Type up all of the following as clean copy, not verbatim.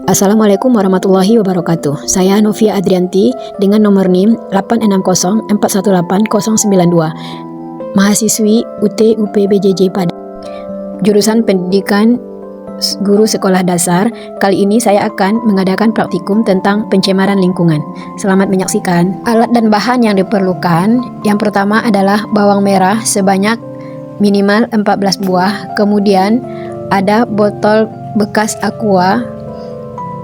Assalamualaikum warahmatullahi wabarakatuh. Saya Novia Adrianti dengan nomor NIM 860418092, mahasiswi UT UPBJJ pada jurusan Pendidikan Guru Sekolah Dasar. Kali ini saya akan mengadakan praktikum tentang pencemaran lingkungan. Selamat menyaksikan. Alat dan bahan yang diperlukan, yang pertama adalah bawang merah sebanyak minimal 14 buah, kemudian ada botol bekas aqua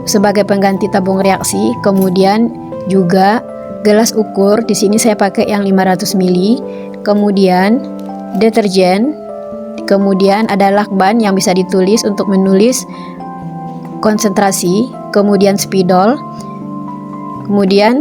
sebagai pengganti tabung reaksi, kemudian juga gelas ukur. Di sini saya pakai yang 500 ml, kemudian deterjen, kemudian ada lakban yang bisa ditulis untuk menulis konsentrasi, kemudian spidol, kemudian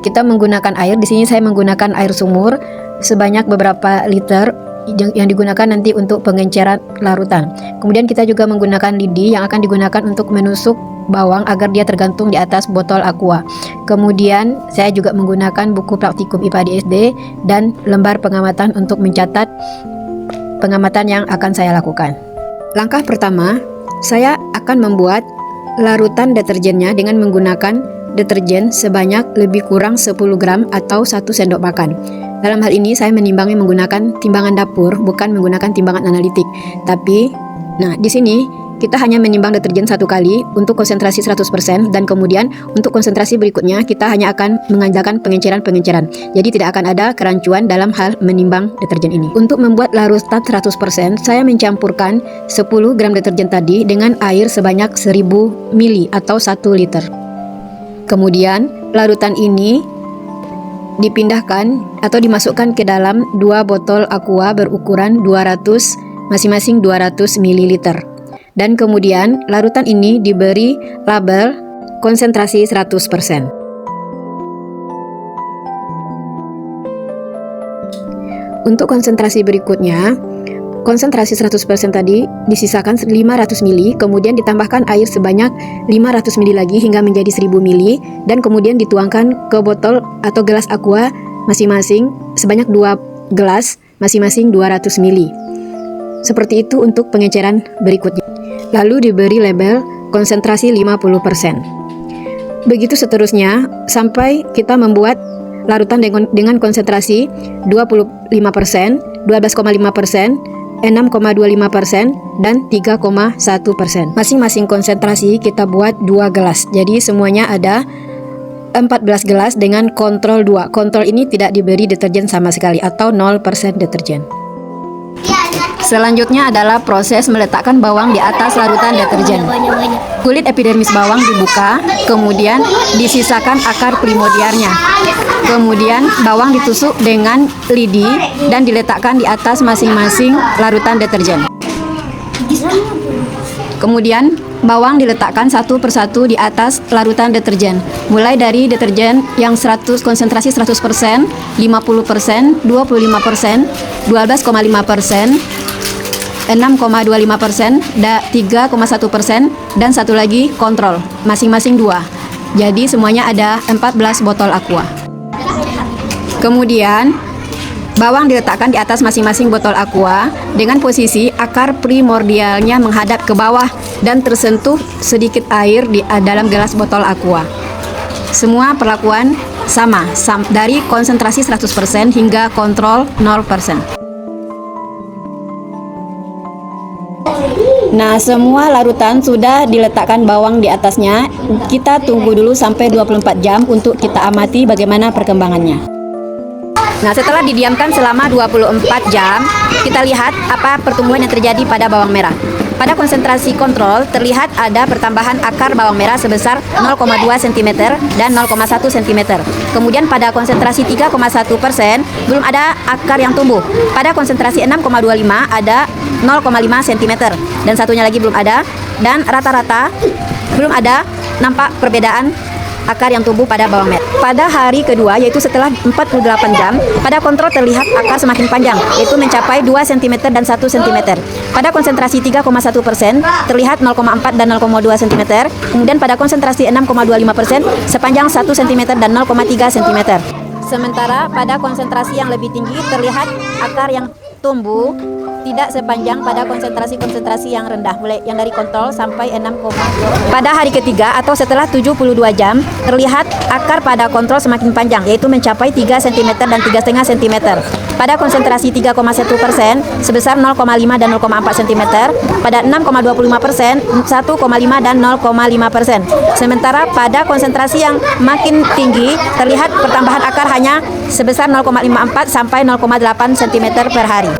kita menggunakan air. Di sini saya menggunakan air sumur sebanyak beberapa liter yang digunakan nanti untuk pengenceran larutan. Kemudian kita juga menggunakan lidi yang akan digunakan untuk menusuk bawang agar dia tergantung di atas botol aqua. Kemudian saya juga menggunakan buku praktikum IPA di SD dan lembar pengamatan untuk mencatat pengamatan yang akan saya lakukan. Langkah pertama, saya akan membuat larutan deterjennya dengan menggunakan deterjen sebanyak lebih kurang 10 gram atau 1 sendok makan. Dalam hal ini saya menimbangnya menggunakan timbangan dapur, bukan menggunakan timbangan analitik. Tapi, di sini kita hanya menimbang deterjen satu kali untuk konsentrasi 100%, dan kemudian untuk konsentrasi berikutnya kita hanya akan mengandalkan pengenceran. Jadi tidak akan ada kerancuan dalam hal menimbang deterjen ini. Untuk membuat larutan 100%, saya mencampurkan 10 gram deterjen tadi dengan air sebanyak 1000 ml atau 1 liter. Kemudian larutan ini dipindahkan atau dimasukkan ke dalam 2 botol aqua berukuran 200, masing-masing 200 ml. Dan kemudian larutan ini diberi label konsentrasi 100%. Untuk konsentrasi berikutnya, konsentrasi 100% tadi disisakan 500 ml, kemudian ditambahkan air sebanyak 500 ml lagi hingga menjadi 1000 ml, dan kemudian dituangkan ke botol atau gelas aqua masing-masing sebanyak 2 gelas, masing-masing 200 ml. Seperti itu untuk pengenceran berikutnya. Lalu diberi label konsentrasi 50%. Begitu seterusnya sampai kita membuat larutan dengan konsentrasi 25%, 12,5%, 6,25%, dan 3,1%. Masing-masing konsentrasi kita buat 2 gelas. Jadi semuanya ada 14 gelas dengan kontrol 2. Kontrol ini tidak diberi deterjen sama sekali atau 0% deterjen. Selanjutnya adalah proses meletakkan bawang di atas larutan deterjen. Kulit epidermis bawang dibuka, kemudian disisakan akar primordialnya. Kemudian bawang ditusuk dengan lidi dan diletakkan di atas masing-masing larutan deterjen. Kemudian bawang diletakkan satu persatu di atas larutan deterjen, mulai dari deterjen yang konsentrasi 100%, 50%, 25%, 12,5%, 6,25%, 3,1%, dan satu lagi kontrol, masing-masing 2. Jadi semuanya ada 14 botol aqua. Kemudian bawang diletakkan di atas masing-masing botol aqua dengan posisi akar primordialnya menghadap ke bawah dan tersentuh sedikit air di dalam gelas botol aqua. Semua perlakuan sama dari konsentrasi 100% hingga kontrol 0%. Semua larutan sudah diletakkan bawang di atasnya. Kita tunggu dulu sampai 24 jam untuk kita amati bagaimana perkembangannya. Setelah didiamkan selama 24 jam, kita lihat apa pertumbuhan yang terjadi pada bawang merah. Pada konsentrasi kontrol terlihat ada pertambahan akar bawang merah sebesar 0,2 cm dan 0,1 cm. Kemudian pada konsentrasi 3,1% belum ada akar yang tumbuh. Pada konsentrasi 6,25 ada 0,5 cm dan satunya lagi belum ada, dan rata-rata belum ada nampak perbedaan akar yang tumbuh pada bawang merah. Pada hari kedua, yaitu setelah 48 jam, pada kontrol terlihat akar semakin panjang, yaitu mencapai 2 cm dan 1 cm. Pada konsentrasi 3,1% terlihat 0,4 dan 0,2 cm. Kemudian pada konsentrasi 6,25% sepanjang 1 cm dan 0,3 cm. Sementara pada konsentrasi yang lebih tinggi terlihat akar yang tumbuh tidak sepanjang pada konsentrasi-konsentrasi yang rendah, mulai yang dari kontrol sampai 6,2. Pada hari ketiga atau setelah 72 jam, terlihat akar pada kontrol semakin panjang, yaitu mencapai 3 cm dan 3,5 cm. Pada konsentrasi 3,1% sebesar 0,5 dan 0,4 cm, pada 6,25% 1,5 dan 0,5%. Sementara pada konsentrasi yang makin tinggi terlihat pertambahan akar hanya sebesar 0,54 sampai 0,8 cm per hari.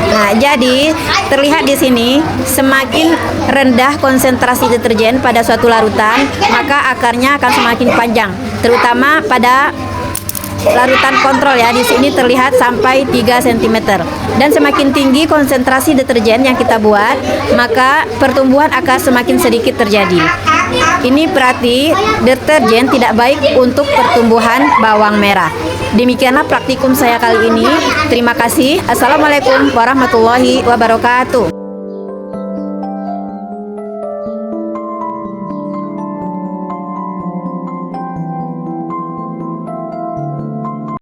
Nah, jadi terlihat di sini semakin rendah konsentrasi deterjen pada suatu larutan, maka akarnya akan semakin panjang, terutama pada larutan kontrol ya. Di sini terlihat sampai 3 cm. Dan semakin tinggi konsentrasi deterjen yang kita buat, maka pertumbuhan akar semakin sedikit terjadi. Ini berarti deterjen tidak baik untuk pertumbuhan bawang merah. Demikianlah praktikum saya kali ini. Terima kasih. Assalamualaikum warahmatullahi wabarakatuh.